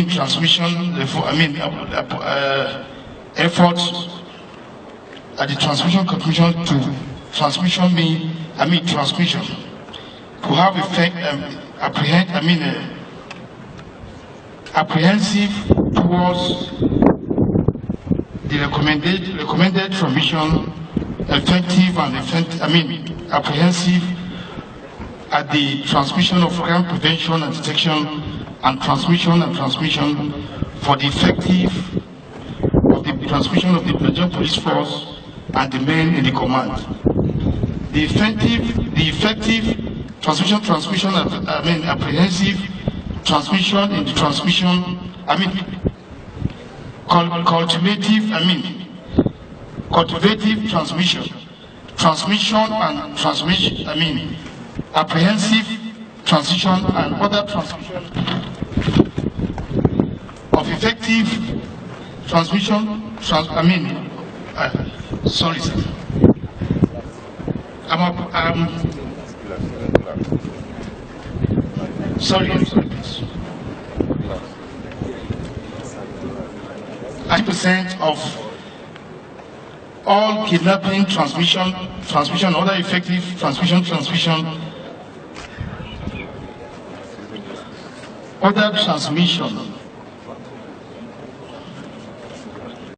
transmission, efforts at the transmission commission to transmission transmission to have effect, apprehensive towards the recommended transmission, effective and apprehensive at the transmission of crime prevention and detection and transmission for the effective of the transmission of the Nigerian police force and the men in the command. The effective transmission apprehensive transmission in the transmission, cultivative transmission and apprehensive transition and other transmission of effective transmission, sorry sir. Sorry, please. 90% of all kidnapping, transmission, other effective transmission, other transmission